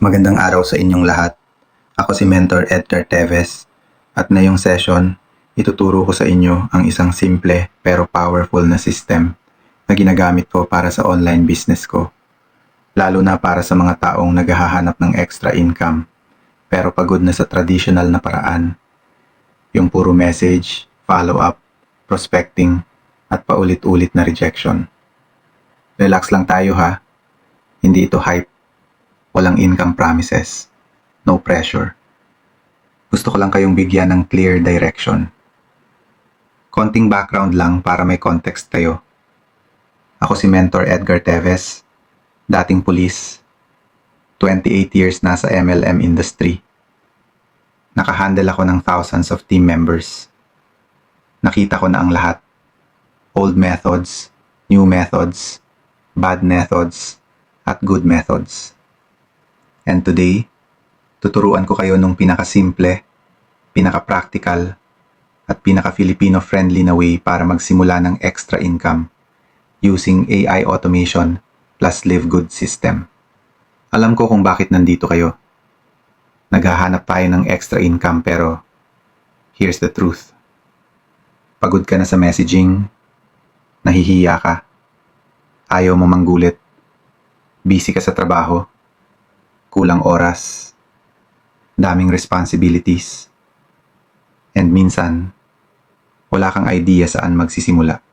Magandang araw sa inyong lahat. Ako si Mentor Edgar Teves at ngayong session, ituturo ko sa inyo ang isang simple pero powerful na system na ginagamit ko para sa online business ko. Lalo na para sa mga taong naghahanap ng extra income pero pagod na sa traditional na paraan. Yung puro message, follow-up, prospecting at paulit-ulit na rejection. Relax lang tayo ha. Hindi ito hype. Walang income promises. No pressure. Gusto ko lang kayong bigyan ng clear direction. Konting background lang para may context kayo. Ako si Mentor Edgar Teves, dating pulis, 28 years na sa MLM industry. Nakahandle ako ng thousands of team members. Nakita ko na ang lahat. Old methods, new methods, bad methods, at good methods. And today, tuturuan ko kayo nung pinakasimple, pinaka-practical, at pinaka-Filipino-friendly na way para magsimula ng extra income using AI automation plus Live Good system. Alam ko kung bakit nandito kayo. Naghahanap tayo ng extra income pero here's the truth. Pagod ka na sa messaging, nahihiya ka, ayaw mo manggulit, busy ka sa trabaho, kulang oras, daming responsibilities, and minsan, wala kang idea saan magsisimula.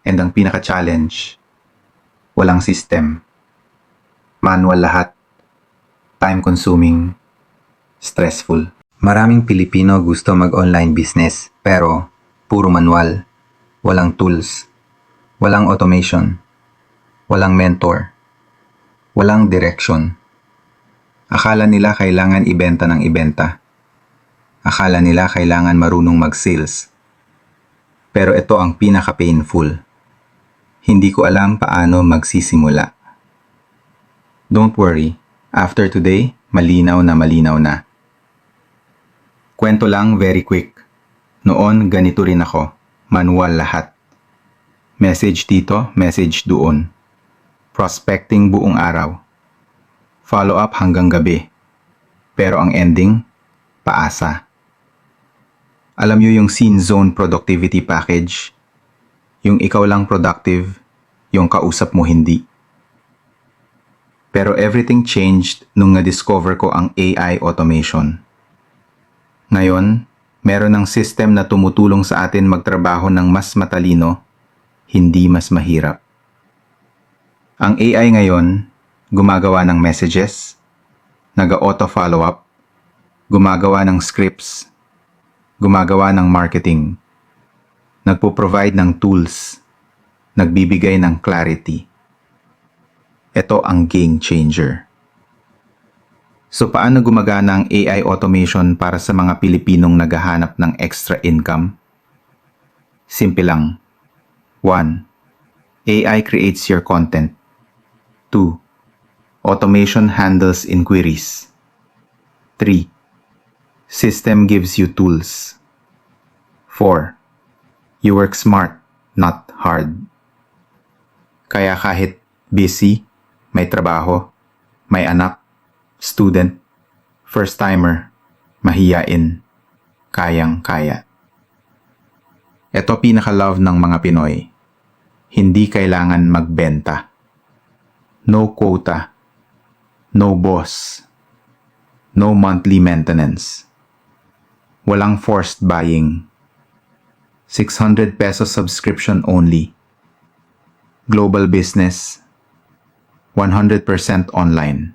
And ang pinaka-challenge, walang system, manual lahat, time-consuming, stressful. Maraming Pilipino gusto mag-online business pero puro manual, walang tools, walang automation, walang mentor, walang direction. Akala nila kailangan ibenta ng ibenta. Akala nila kailangan marunong mag-sales. Pero ito ang pinaka-painful. Hindi ko alam paano magsisimula. Don't worry, after today, malinaw na. Kwento lang very quick. Noon ganito rin ako, manual lahat. Message dito, message doon. Prospecting buong araw. Follow up hanggang gabi. Pero ang ending, paasa. Alam nyo yung scene zone productivity package? Yung ikaw lang productive, yung kausap mo hindi. Pero everything changed nung na-discover ko ang AI automation. Ngayon, meron ng system na tumutulong sa atin magtrabaho ng mas matalino, hindi mas mahirap. Ang AI ngayon, gumagawa ng messages, nag-auto follow-up, gumagawa ng scripts, gumagawa ng marketing, nagpo-provide ng tools, nagbibigay ng clarity. Ito ang game changer. So paano gumagana ang AI automation para sa mga Pilipinong naghahanap ng extra income? Simple lang. 1. AI creates your content. 2. Automation handles inquiries. 3. System gives you tools. 4. You work smart, not hard. Kaya kahit busy, may trabaho, may anak, student, first-timer, mahiyain, kayang-kaya. Ito pinaka-love ng mga Pinoy. Hindi kailangan magbenta. No quota, no boss, no monthly maintenance. Walang forced buying. 600 pesos subscription only. Global business, 100% online.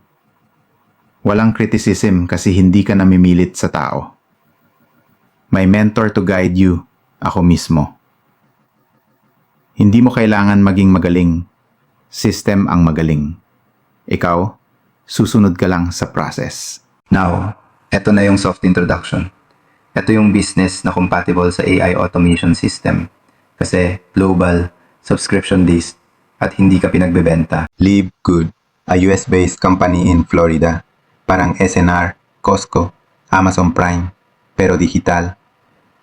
Walang criticism kasi hindi ka namimilit sa tao. May mentor to guide you, ako mismo. Hindi mo kailangan maging magaling. System ang magaling. Ikaw, susunod ka lang sa process. Now, eto na yung soft introduction. Ito yung business na compatible sa AI automation system. Kasi global, subscription-based, at hindi ka pinagbebenta. Live Good, a US-based company in Florida. Parang SNR, Costco, Amazon Prime, pero digital.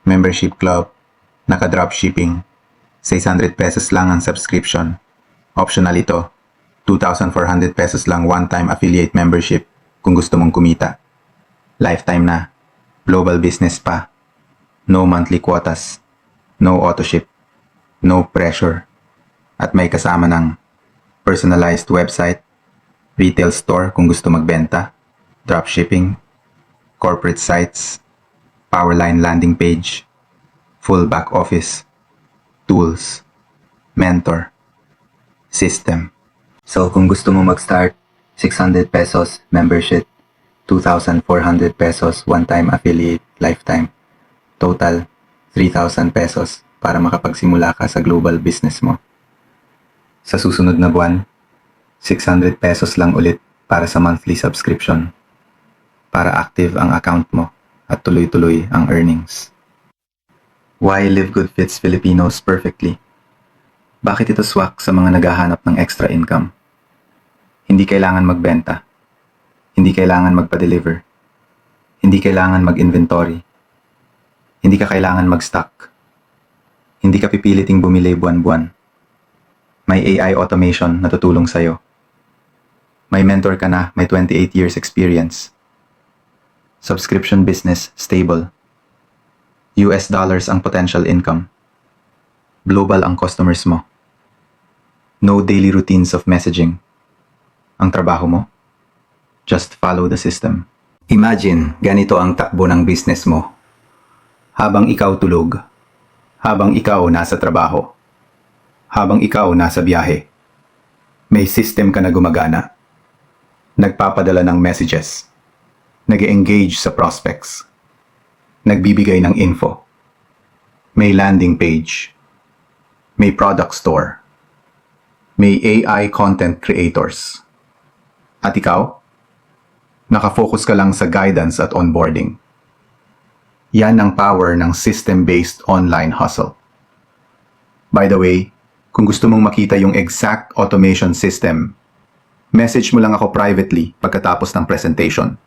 Membership club, naka-dropshipping. 600 pesos lang ang subscription. Optional ito. 2,400 pesos lang one-time affiliate membership kung gusto mong kumita. Lifetime na. Global business pa. No monthly quotas. No auto-ship. No pressure. At may kasama ng personalized website, retail store kung gusto magbenta, dropshipping, corporate sites, Powerline landing page, full back office, tools, mentor, system. So kung gusto mo mag-start, 600 pesos membership, 2,400 pesos one-time affiliate lifetime. Total, 3,000 pesos para makapagsimula ka sa global business mo. Sa susunod na buwan, 600 pesos lang ulit para sa monthly subscription. Para active ang account mo at tuloy-tuloy ang earnings. Why Live Good fits Filipinos perfectly? Bakit ito swak sa mga naghahanap ng extra income? Hindi kailangan magbenta. Hindi kailangan magpa-deliver. Hindi kailangan mag-inventory. Hindi ka kailangan mag-stock. Hindi ka pipiliting bumili buwan-buwan. May AI automation na tutulong sa'yo. May mentor ka na, may 28 years experience. Subscription business stable. US dollars ang potential income. Global ang customers mo. No daily routines of messaging. Ang trabaho mo? Just follow the system. Imagine, ganito ang takbo ng business mo. Habang ikaw tulog. Habang ikaw nasa trabaho. Habang ikaw nasa biyahe. May system ka na gumagana. Nagpapadala ng messages. Nag-engage sa prospects. Nagbibigay ng info. May landing page. May product store. May AI content creators. At ikaw? Nakafocus ka lang sa guidance at onboarding. Yan ang power ng system-based online hustle. By the way, kung gusto mong makita yung exact automation system, message mo lang ako privately pagkatapos ng presentation.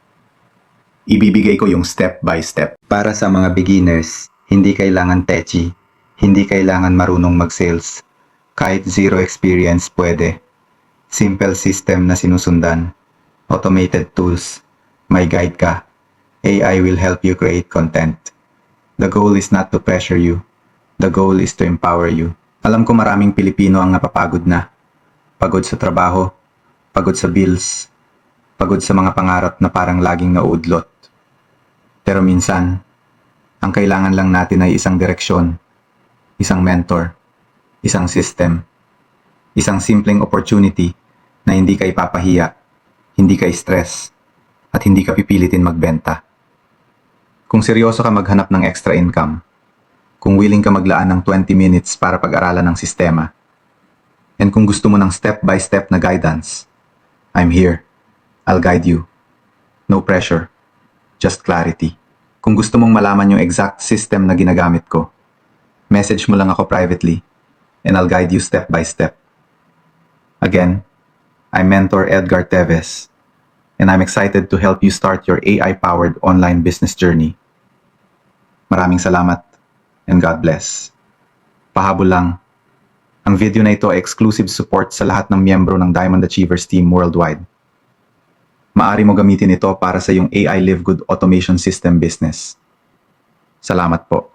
Ibibigay ko yung step by step. Para sa mga beginners, hindi kailangan techy, hindi kailangan marunong mag-sales. Kahit zero experience pwede. Simple system na sinusundan. Automated tools. May guide ka. AI will help you create content. The goal is not to pressure you. The goal is to empower you. Alam ko maraming Pilipino ang napapagod na. Pagod sa trabaho, pagod sa bills, pagod sa mga pangarap na parang laging nauudlot. Pero minsan, ang kailangan lang natin ay isang direksyon, isang mentor, isang system, isang simpleng opportunity na hindi ka ipapahiya, hindi ka stress, at hindi ka pipilitin magbenta. Kung seryoso ka maghanap ng extra income, kung willing ka maglaan ng 20 minutes para pag-aralan ng sistema, and kung gusto mo ng step-by-step na guidance, I'm here. I'll guide you. No pressure. Just clarity. Kung gusto mong malaman yung exact system na ginagamit ko, message mo lang ako privately and I'll guide you step by step. Again, I'm Mentor Edgar Teves and I'm excited to help you start your AI-powered online business journey. Maraming salamat and God bless. Pahabol lang, ang video na ito ay exclusive support sa lahat ng miyembro ng Diamond Achievers team worldwide. Maari mo gamitin ito para sa iyong AI Live Good automation system business. Salamat po.